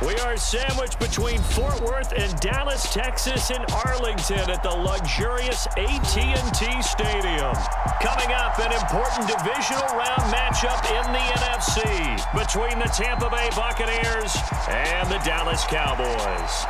We are sandwiched between Fort Worth and Dallas, Texas, and Arlington at the luxurious AT&T Stadium. Coming up, an important divisional round matchup in the NFC between the Tampa Bay Buccaneers and the Dallas Cowboys.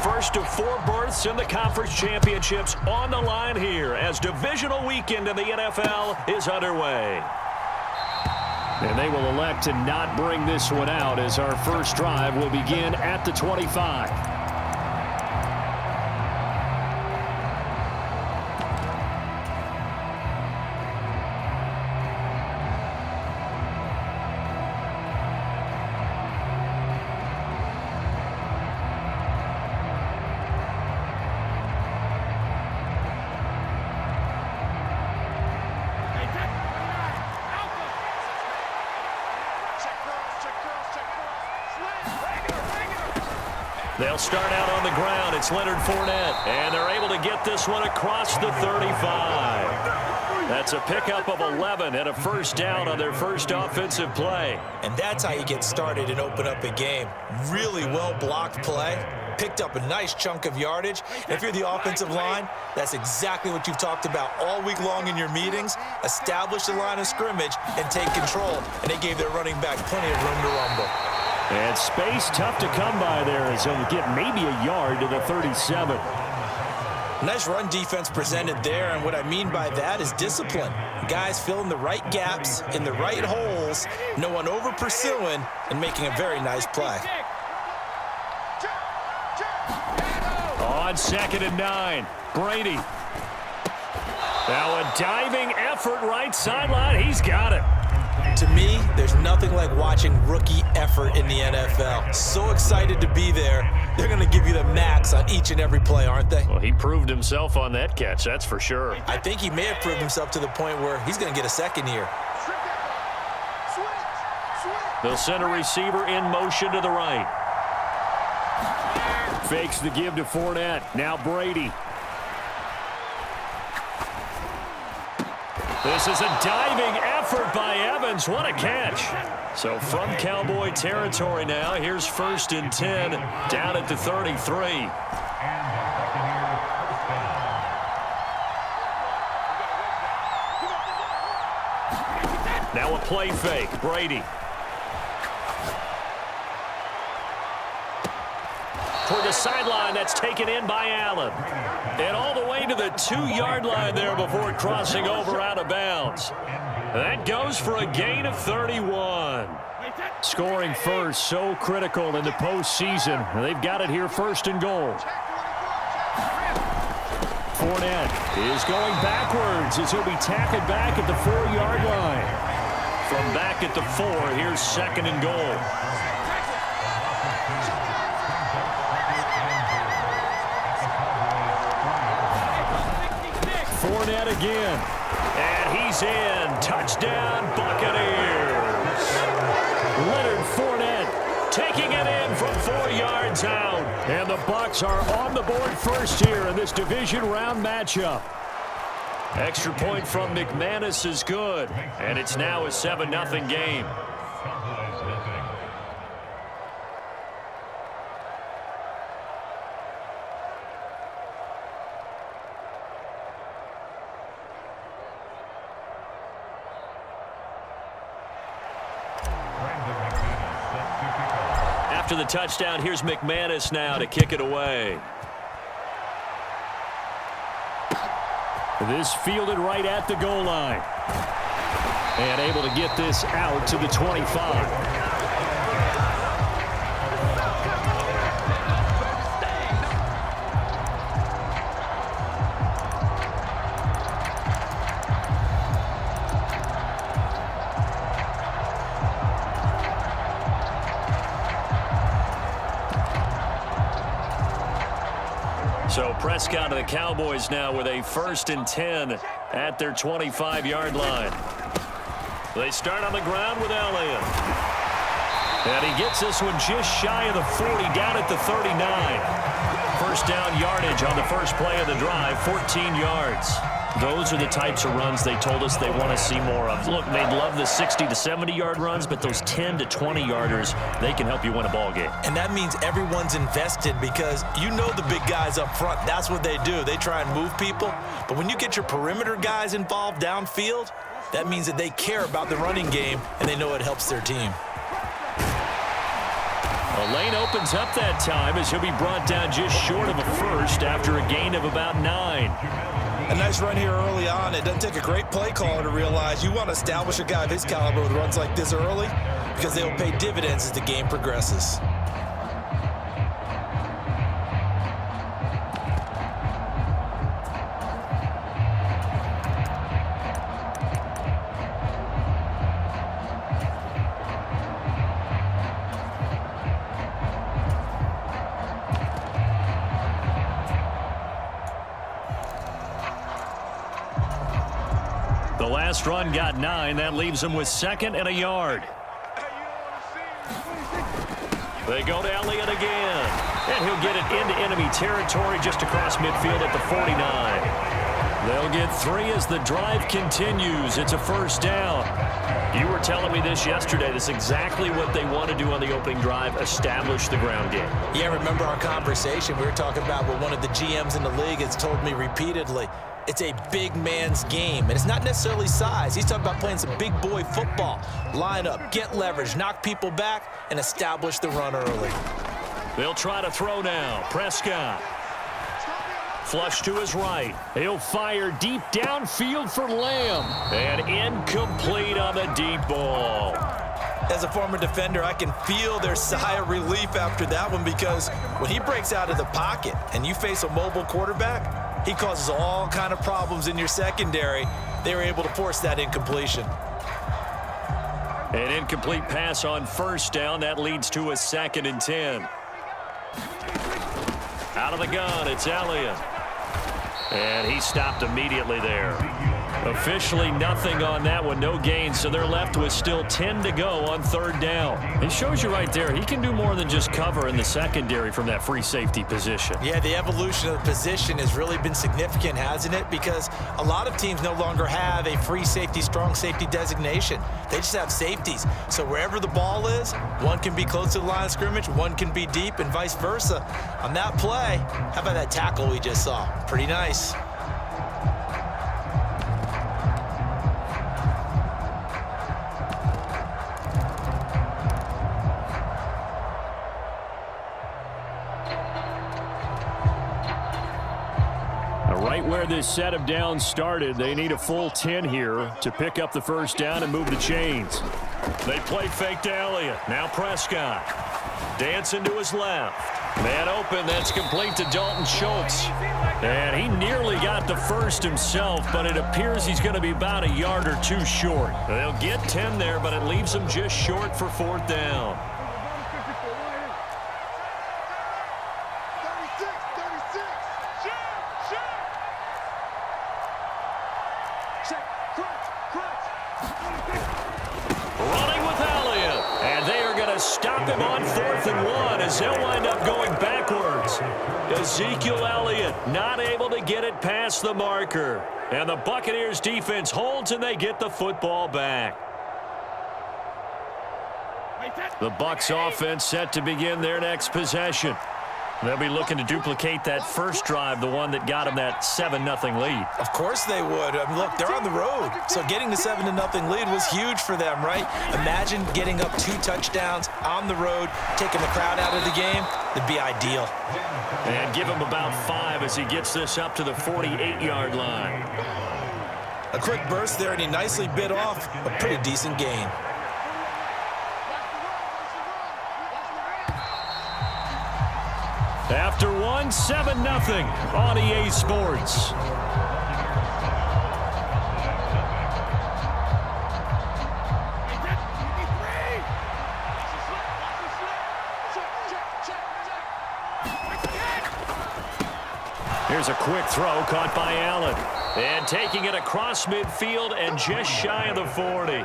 First of 4 berths in the conference championships on the line here as divisional weekend in the NFL is underway. And they will elect to not bring this one out as our first drive will begin at the 25. They'll start out on the ground. It's Leonard Fournette, and they're able to get this one across the 35. That's a pickup of 11 and a first down on their first offensive play. And that's how you get started and open up a game. Really well-blocked play. Picked up a nice chunk of yardage. And if you're the offensive line, that's exactly what you've talked about all week long in your meetings. Establish the line of scrimmage and take control. And they gave their running back plenty of room to rumble. And space tough to come by there as he'll get maybe a yard to the 37. Nice run defense presented there, and what I mean by that is discipline. Guys filling the right gaps in the right holes, no one over-pursuing, and making a very nice play. On 2nd and 9, Brady. Now a diving effort right sideline. He's got it. To me, there's nothing like watching rookie effort in the NFL. So excited to be there. They're going to give you the max on each and every play, aren't they? Well, he proved himself on that catch, that's for sure. I think he may have proved himself to the point where he's going to get a second here. They'll send a receiver in motion to the right. Fakes the give to Fournette. Now Brady. This is a diving effort by Evans. What a catch. So from Cowboy territory now, here's 1st and 10 down at the 33. Now a play fake. Brady. Toward the sideline, that's taken in by Allen. And all the way to the 2-yard line there before crossing over out of bounds. That goes for a gain of 31. Scoring first, so critical in the postseason. They've got it here 1st and goal. Fournette is going backwards as he'll be tackled back at the 4-yard line. From back at the 4, here's 2nd and goal. Fournette again, and he's in. Touchdown, Buccaneers. Leonard Fournette taking it in from 4 yards out. And the Bucs are on the board first here in this division round matchup. Extra point from McManus is good, and it's now a 7-0 game. After the touchdown, here's McManus now to kick it away. This fielded right at the goal line. And able to get this out to the 25. So Prescott of the Cowboys now with a 1st and 10 at their 25-yard line. They start on the ground with Elliott. And he gets this one just shy of the 40, down at the 39. First down yardage on the first play of the drive, 14 yards. Those are the types of runs they told us they want to see more of. Look, they'd love the 60 to 70-yard runs, but those 10 to 20-yarders, they can help you win a ball game. And that means everyone's invested because you know the big guys up front. That's what they do. They try and move people. But when you get your perimeter guys involved downfield, that means that they care about the running game, and they know it helps their team. A lane opens up that time as he'll be brought down just short of a first after a gain of about 9. A nice run here early on. It doesn't take a great play caller to realize you want to establish a guy of his caliber with runs like this early because they'll pay dividends as the game progresses. The last run got 9. That leaves him with 2nd and a yard. They go to Elliott again. And he'll get it into enemy territory just across midfield at the 49. They'll get 3 as the drive continues. It's a first down. You were telling me this yesterday. This is exactly what they want to do on the opening drive, establish the ground game. Yeah, remember our conversation. We were talking about what one of the GMs in the league has told me repeatedly. It's a big man's game, and it's not necessarily size. He's talking about playing some big boy football. Line up, get leverage, knock people back, and establish the run early. They'll try to throw now. Prescott. Flush to his right. He'll fire deep downfield for Lamb. And incomplete on the deep ball. As a former defender, I can feel their sigh of relief after that one because when he breaks out of the pocket and you face a mobile quarterback, he causes all kind of problems in your secondary. They were able to force that incompletion. An incomplete pass on first down. That leads to a 2nd and 10. Out of the gun, it's Elliott. And he stopped immediately there. Officially nothing on that one, no gain, so they're left with still 10 to go on 3rd down. It shows you right there, he can do more than just cover in the secondary from that free safety position. Yeah, the evolution of the position has really been significant, hasn't it? Because a lot of teams no longer have a free safety, strong safety designation. They just have safeties. So wherever the ball is, one can be close to the line of scrimmage, one can be deep, and vice versa. On that play, how about that tackle we just saw? Pretty nice. Right where this set of downs started, they need a full 10 here to pick up the first down and move the chains. They play fake to Elliott. Now Prescott. Dancing to his left. Man open, that's complete to Dalton Schultz. And he nearly got the first himself, but it appears he's going to be about a yard or 2 short. They'll get 10 there, but it leaves him just short for 4th down. Running with Elliott, and they are going to stop him on 4th and 1 as they'll wind up going backwards. Ezekiel Elliott not able to get it past the marker, and the Buccaneers defense holds and they get the football back. The Bucs offense set to begin their next possession. They'll be looking to duplicate that first drive, the one that got them that 7-0 lead. Of course they would. Look, they're on the road, so getting the 7-0 lead was huge for them, right? Imagine getting up 2 touchdowns on the road, taking the crowd out of the game. That'd be ideal. And give him about 5 as he gets this up to the 48-yard line. A quick burst there, and he nicely bit off a pretty decent gain. After 1, 7-0 on EA Sports. Here's a quick throw caught by Allen. And taking it across midfield and just shy of the 40.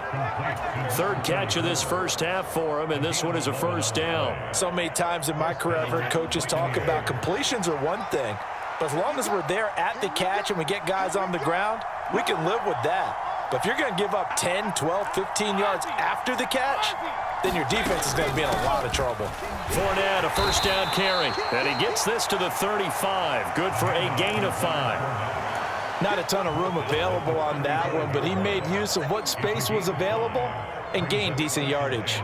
Third catch of this first half for him, and this one is a first down. So many times in my career I've heard coaches talk about completions are one thing, but as long as we're there at the catch and we get guys on the ground, we can live with that. But if you're going to give up 10, 12, 15 yards after the catch, then your defense is going to be in a lot of trouble. Fournette, a first down carry. And he gets this to the 35. Good for a gain of 5. Not a ton of room available on that one, but he made use of what space was available and gained decent yardage.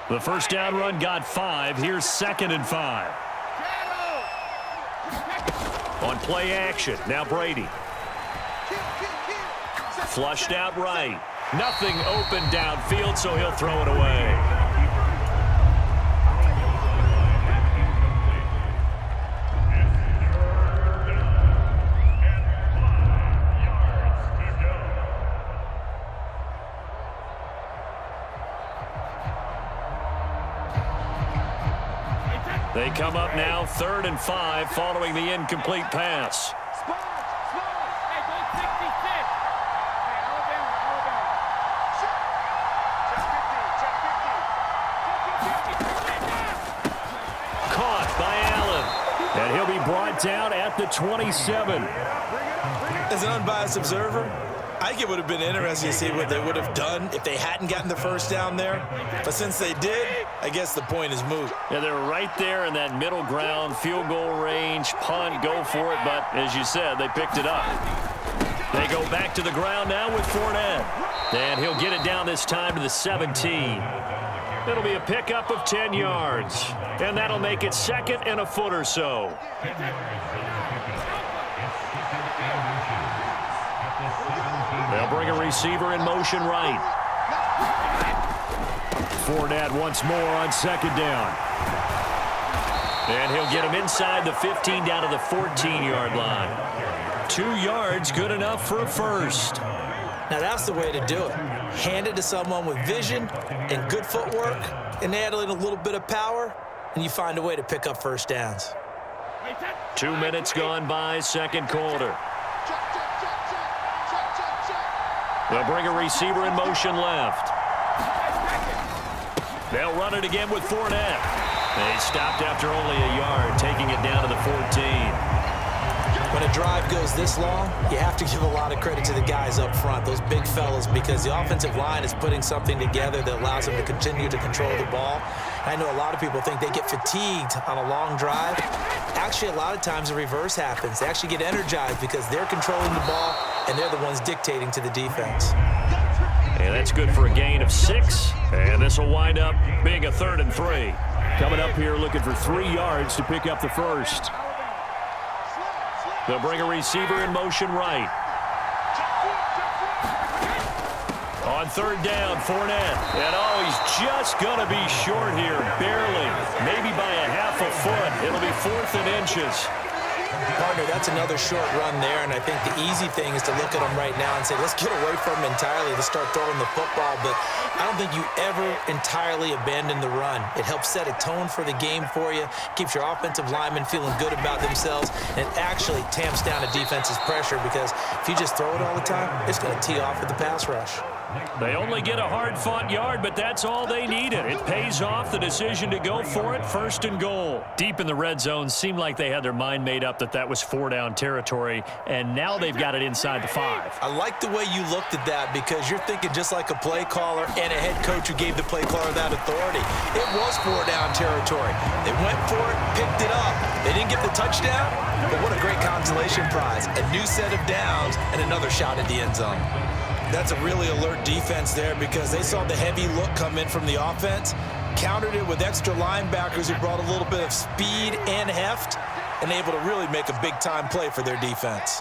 The first down run got 5. Here's 2nd and 5. On play action, now Brady. Flushed out right. Nothing open downfield, so he'll throw it away. They come up now 3rd and 5 following the incomplete pass. Caught by Allen. And he'll be brought down at the 27. As an unbiased observer, I think it would have been interesting to see what they would have done if they hadn't gotten the first down there. But since they did, I guess the point is moot. Yeah, they're right there in that middle ground, field goal range, punt, go for it. But as you said, they picked it up. They go back to the ground now with Fournette. And he'll get it down this time to the 17. It'll be a pickup of 10 yards. And that'll make it 2nd and a foot or so. They'll bring a receiver in motion right. Fournette once more on 2nd down. And he'll get him inside the 15 down to the 14-yard line. 2 yards, good enough for a first. Now that's the way to do it. Hand it to someone with vision and good footwork and add in a little bit of power, and you find a way to pick up first downs. 2 minutes gone by, 2nd quarter. They'll bring a receiver in motion left. They'll run it again with Fournette. They stopped after only a yard, taking it down to the 14. When a drive goes this long, you have to give a lot of credit to the guys up front, those big fellas, because the offensive line is putting something together that allows them to continue to control the ball. I know a lot of people think they get fatigued on a long drive. Actually, a lot of times the reverse happens. They actually get energized because they're controlling the ball and they're the ones dictating to the defense. And that's good for a gain of 6. And this will wind up being a 3rd and 3. Coming up here looking for 3 yards to pick up the first. They'll bring a receiver in motion right. On 3rd down, Fournette. And he's just going to be short here, barely. Maybe by a half a foot. It'll be 4th and inches. Partner, that's another short run there, and I think the easy thing is to look at them right now and say, let's get away from them entirely. Let's start throwing the football, but I don't think you ever entirely abandon the run. It helps set a tone for the game for you, keeps your offensive linemen feeling good about themselves, and it actually tamps down a defense's pressure because if you just throw it all the time, it's going to tee off with the pass rush. They only get a hard-fought yard, but that's all they needed. It pays off the decision to go for it, 1st and goal. Deep in the red zone, seemed like they had their mind made up that was 4-down territory, and now they've got it inside the 5. I like the way you looked at that because you're thinking just like a play caller and a head coach who gave the play caller that authority. It was 4-down territory. They went for it, picked it up. They didn't get the touchdown, but what a great consolation prize. A new set of downs and another shot at the end zone. That's a really alert defense there because they saw the heavy look come in from the offense, countered it with extra linebackers who brought a little bit of speed and heft, and able to really make a big-time play for their defense.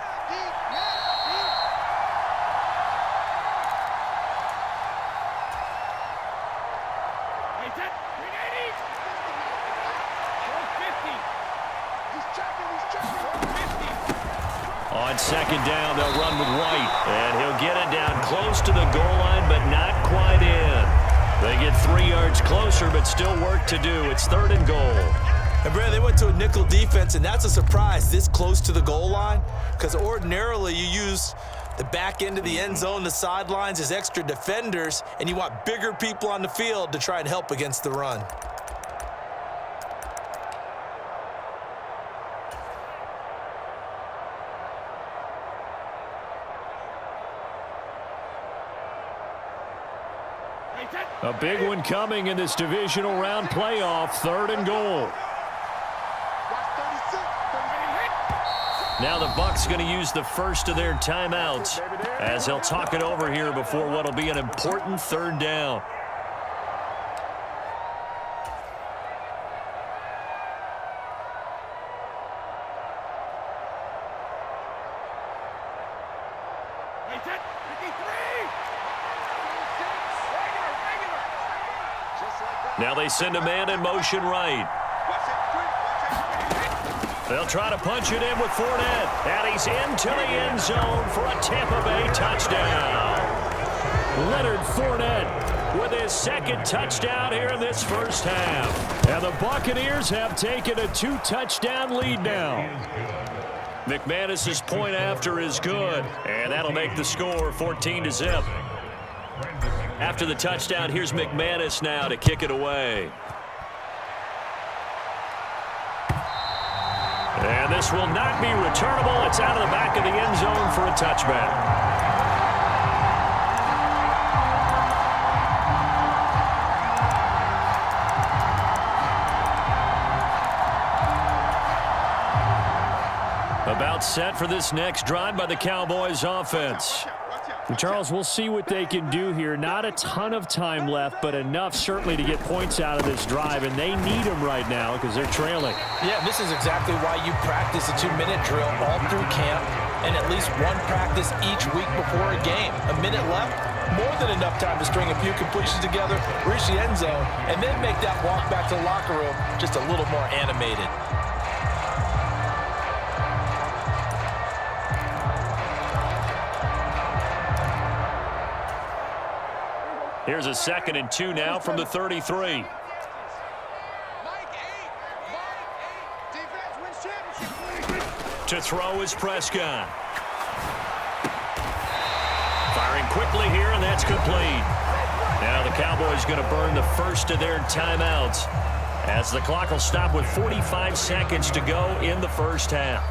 On second down, they'll run with White. And he'll get it down close to the goal line, but not quite in. They get 3 yards closer, but still work to do. It's 3rd and goal. And, Brad, they went to a nickel defense, and that's a surprise this close to the goal line, because ordinarily you use the back end of the end zone, the sidelines as extra defenders, and you want bigger people on the field to try and help against the run. A big one coming in this divisional round playoff, 3rd and goal. Now the Bucs going to use the first of their timeouts as they'll talk it over here before what will be an important 3rd down. Now they send a man in motion right. They'll try to punch it in with Fournette. And he's into the end zone for a Tampa Bay touchdown. Leonard Fournette with his 2nd touchdown here in this first half. And the Buccaneers have taken a 2-touchdown lead now. McManus's point after is good. And that'll make the score 14-0. After the touchdown, here's McManus now to kick it away. And this will not be returnable. It's out of the back of the end zone for a touchback. About set for this next drive by the Cowboys offense. Charles, we'll see what they can do here. Not a ton of time left, but enough certainly to get points out of this drive, and they need them right now because they're trailing. Yeah, this is exactly why you practice a 2-minute drill all through camp and at least one practice each week before a game. A minute left, more than enough time to string a few completions together, reach the end zone, and then make that walk back to the locker room just a little more animated. Here's a 2nd and 2 now from the 33. To throw is Prescott. Firing quickly here, and that's complete. Now the Cowboys going to burn the first of their timeouts as the clock will stop with 45 seconds to go in the first half.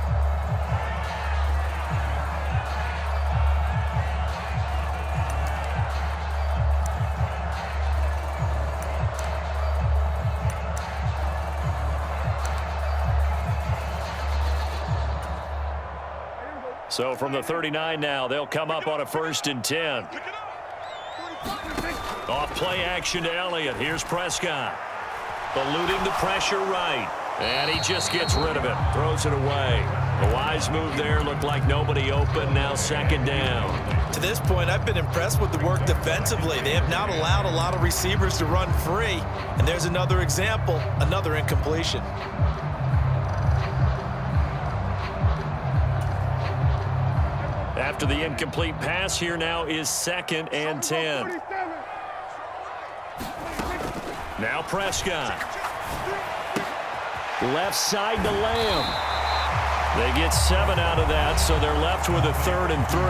So from the 39 now, they'll come up on a 1st and 10. Off play action to Elliott. Here's Prescott. Eluding the pressure right. And he just gets rid of it. Throws it away. A wise move there. Looked like nobody open. Now 2nd down. To this point, I've been impressed with the work defensively. They have not allowed a lot of receivers to run free. And there's another example, another incompletion. After the incomplete pass, here now is 2nd and 10. Now Prescott. Left side to Lamb. They get 7 out of that, so they're left with a 3rd and 3.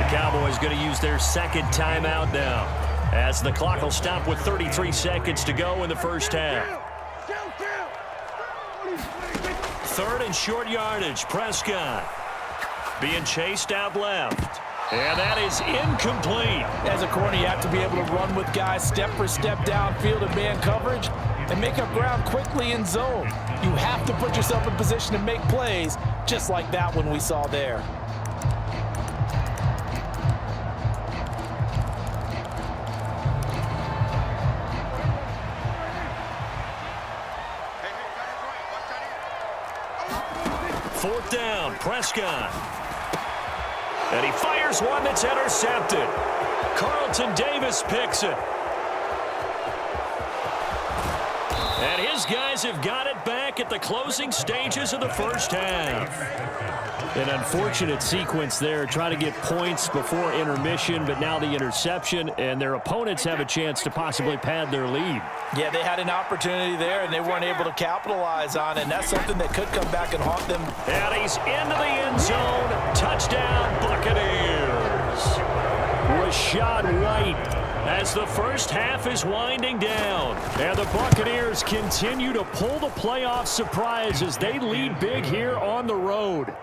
The Cowboys going to use their 2nd timeout now as the clock will stop with 33 seconds to go in the first half. 3rd and short yardage. Prescott being chased out left. And that is incomplete. As a corner, you have to be able to run with guys step for step downfield in man coverage and make up ground quickly in zone. You have to put yourself in position to make plays, just like that one we saw there. Fourth down, Prescott. And he fires one that's intercepted. Carlton Davis picks it. And his guys have got it look back at the closing stages of the first half. An unfortunate sequence there, trying to get points before intermission, but now the interception, and their opponents have a chance to possibly pad their lead. Yeah, they had an opportunity there, and they weren't able to capitalize on it, and that's something that could come back and haunt them. And he's into the end zone. Touchdown, Buccaneers. Rashad White as the first half is winding down. And the Buccaneers continue to pull the playoff surprise as they lead big here on the road.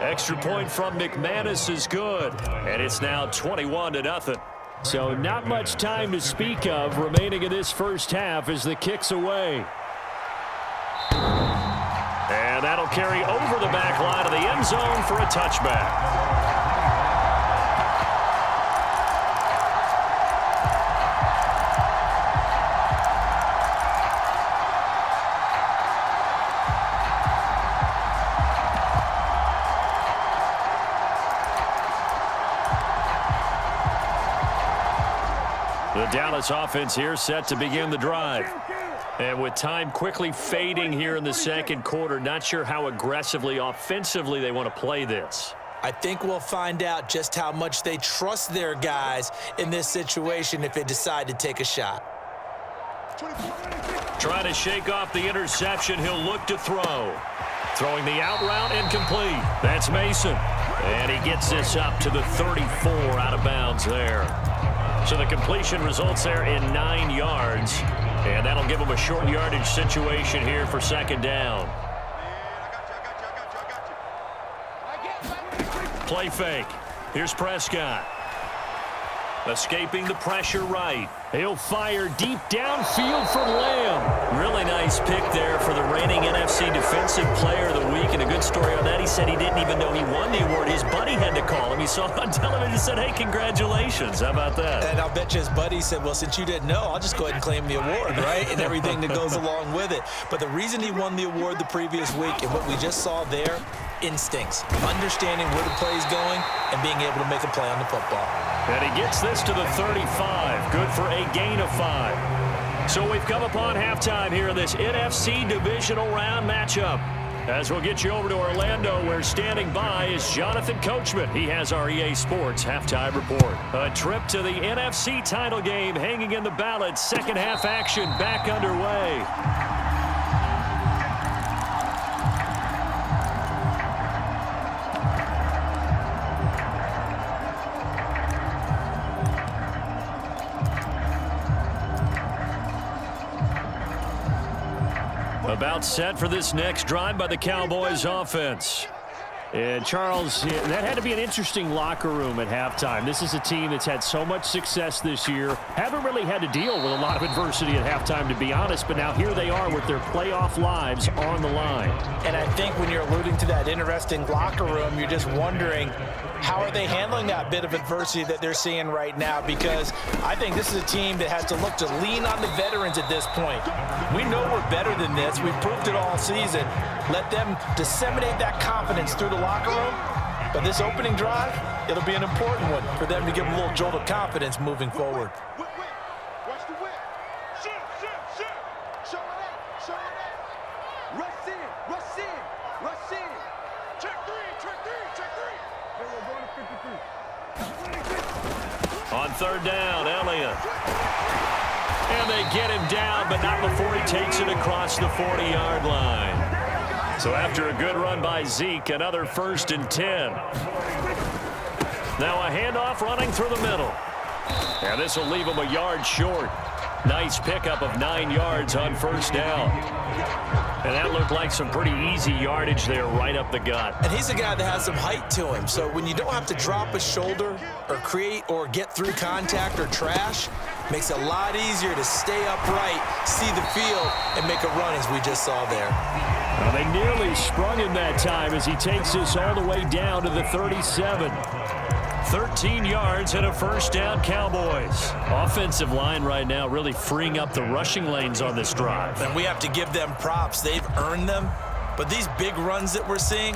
Extra point from McManus is good. And it's now 21-0. So not much time to speak of remaining in this first half as the kick's away. And that'll carry over the back line of the end zone for a touchback. The Dallas offense here set to begin the drive. And with time quickly fading here in the second quarter, not sure how aggressively, offensively they want to play this. I think we'll find out just how much they trust their guys in this situation if they decide to take a shot. Trying to shake off the interception, he'll look to throw. Throwing the out route incomplete. That's Mason. And he gets this up to the 34 out of bounds there. So the completion results there in 9 yards. And that'll give them a short yardage situation here for second down. Play fake. Here's Prescott. Escaping the pressure right. He'll fire deep downfield for Lamb. Really nice pick there for the reigning NFC Defensive Player of the Week. And a good story on that, he said he didn't even know he won the award. His buddy had to call him. He saw it on television and said, hey, congratulations. How about that? And I'll bet you his buddy said, well, since you didn't know, I'll just go ahead and claim the award, right? And everything that goes along with it. But the reason he won the award the previous week and what we just saw there, instincts, understanding where the play is going and being able to make a play on the football. And he gets this to the 35. Good for a gain of 5. So we've come upon halftime here in this NFC Divisional Round matchup. As we'll get you over to Orlando, where standing by is Jonathan Coachman. He has our EA Sports Halftime Report. A trip to the NFC title game hanging in the balance. Second half action back underway. About set for this next drive by the Cowboys offense. And Charles, that had to be an interesting locker room at halftime. This is a team that's had so much success this year. Haven't really had to deal with a lot of adversity at halftime, to be honest. But now here they are with their playoff lives on the line. And I think when you're alluding to that interesting locker room, you're just wondering, how are they handling that bit of adversity that they're seeing right now? Because I think this is a team that has to look to lean on the veterans at this point. We know we're better than this. We've proved it all season. Let them disseminate that confidence through the locker room. But this opening drive, it'll be an important one for them to give them a little jolt of confidence moving forward. Watch the whip. Shoot. Show it out. Rush in. Check three. We're going to 53. On third down, Elliott. And they get him down, but not before he takes it across the 40-yard line. So after a good run by Zeke, another 1st and 10. Now a handoff running through the middle. And this will leave him a yard short. Nice pickup of 9 yards on first down. And that looked like some pretty easy yardage there right up the gut. And he's a guy that has some height to him. So when you don't have to drop a shoulder or create or get through contact or trash, makes it a lot easier to stay upright, see the field, and make a run as we just saw there. Well, they nearly sprung him that time as he takes this all the way down to the 37. 13 yards and a first down, Cowboys. Offensive line right now really freeing up the rushing lanes on this drive. And we have to give them props. They've earned them. But these big runs that we're seeing,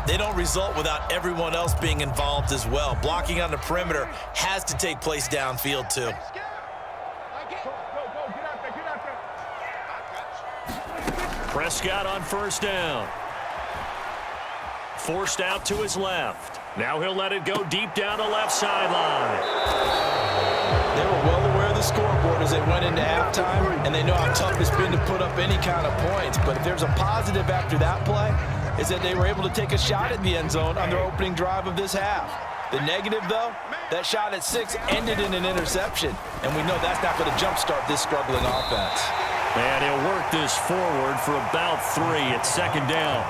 they don't result without everyone else being involved as well. Blocking on the perimeter has to take place downfield too. Go, get out there. Prescott on first down. Forced out to his left. Now he'll let it go deep down the left sideline. They were well aware of the scoreboard as they went into halftime, and they know how tough it's been to put up any kind of points. But if there's a positive after that play, is that they were able to take a shot at the end zone on their opening drive of this half. The negative, though, that shot at 6 ended in an interception, and we know that's not going to jumpstart this struggling offense. And he'll work this forward for about 3 at second down.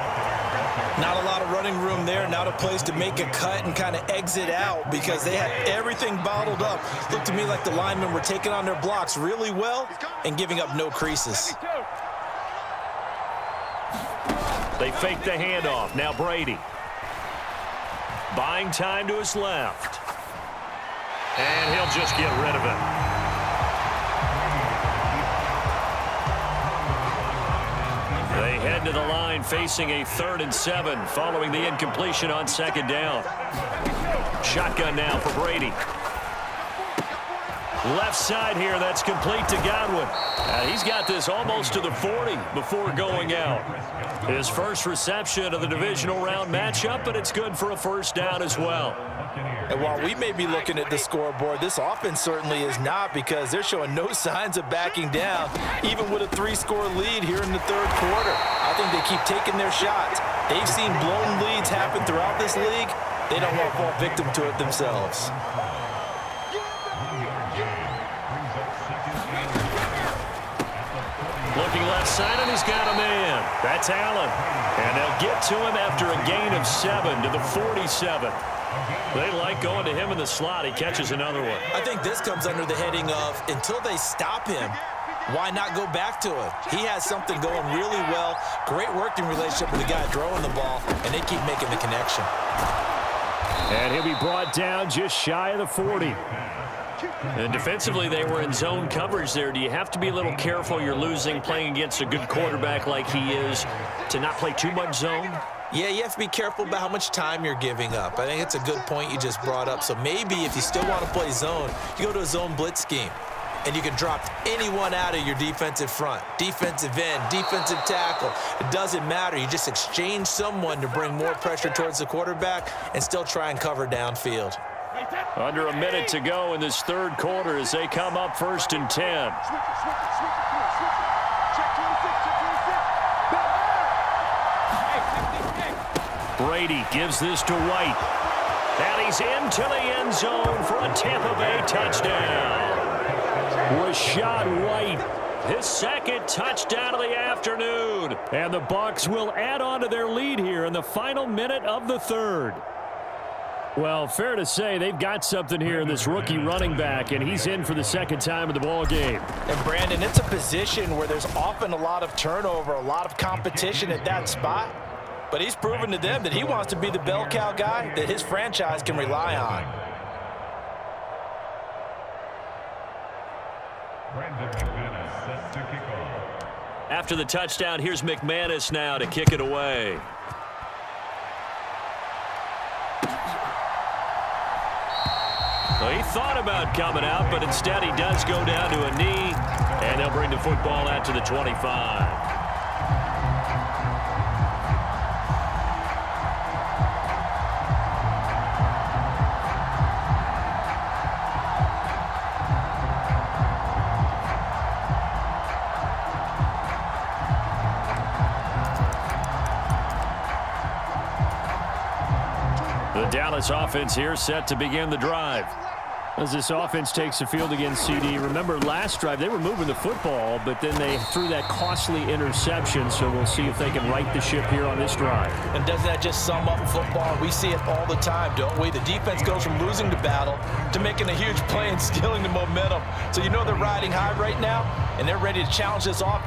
Not a lot of running room there. Not a place to make a cut and kind of exit out because they had everything bottled up. Looked to me like the linemen were taking on their blocks really well and giving up no creases. They fake the handoff. Now Brady. Buying time to his left. And he'll just get rid of it. They head to the line facing a 3rd and 7 following the incompletion on second down. Shotgun now for Brady. Left side here, that's complete to Godwin. He's got this almost to the 40 before going out. His first reception of the divisional round matchup, but it's good for a first down as well. And while we may be looking at the scoreboard, this offense certainly is not because they're showing no signs of backing down, even with a 3-score lead here in the 3rd quarter. I think they keep taking their shots. They've seen blown leads happen throughout this league. They don't want to fall victim to it themselves. Looking left side, and he's got a man. That's Allen. And they'll get to him after a gain of 7 to the 47. They like going to him in the slot. He catches another one. I think this comes under the heading of until they stop him, why not go back to it? He has something going really well. Great working relationship with the guy throwing the ball, and they keep making the connection. And he'll be brought down just shy of the 40. And defensively, they were in zone coverage there. Do you have to be a little careful? You're losing playing against a good quarterback like he is to not play too much zone? Yeah, you have to be careful about how much time you're giving up. I think it's a good point you just brought up. So maybe if you still want to play zone, you go to a zone blitz scheme. And you can drop anyone out of your defensive front, defensive end, defensive tackle. It doesn't matter. You just exchange someone to bring more pressure towards the quarterback and still try and cover downfield. Under a minute to go in this 3rd quarter as they come up 1st and 10. Brady gives this to White. And he's into the end zone for a Tampa Bay touchdown. Rashad White, his 2nd touchdown of the afternoon. And the Bucs will add on to their lead here in the final minute of the 3rd. Well, fair to say they've got something here in this rookie running back, and he's in for the 2nd time of the ball game. And, Brandon, it's a position where there's often a lot of turnover, a lot of competition at that spot. But he's proven to them that he wants to be the bell cow guy that his franchise can rely on. After the touchdown, here's McManus now to kick it away. Well, he thought about coming out, but instead he does go down to a knee, and they'll bring the football out to the 25. The Dallas offense here set to begin the drive. As this offense takes the field against CD, remember last drive they were moving the football, but then they threw that costly interception, so we'll see if they can right the ship here on this drive. And doesn't that just sum up football? We see it all the time, don't we? The defense goes from losing the battle to making a huge play and stealing the momentum. So you know they're riding high right now, and they're ready to challenge this offense.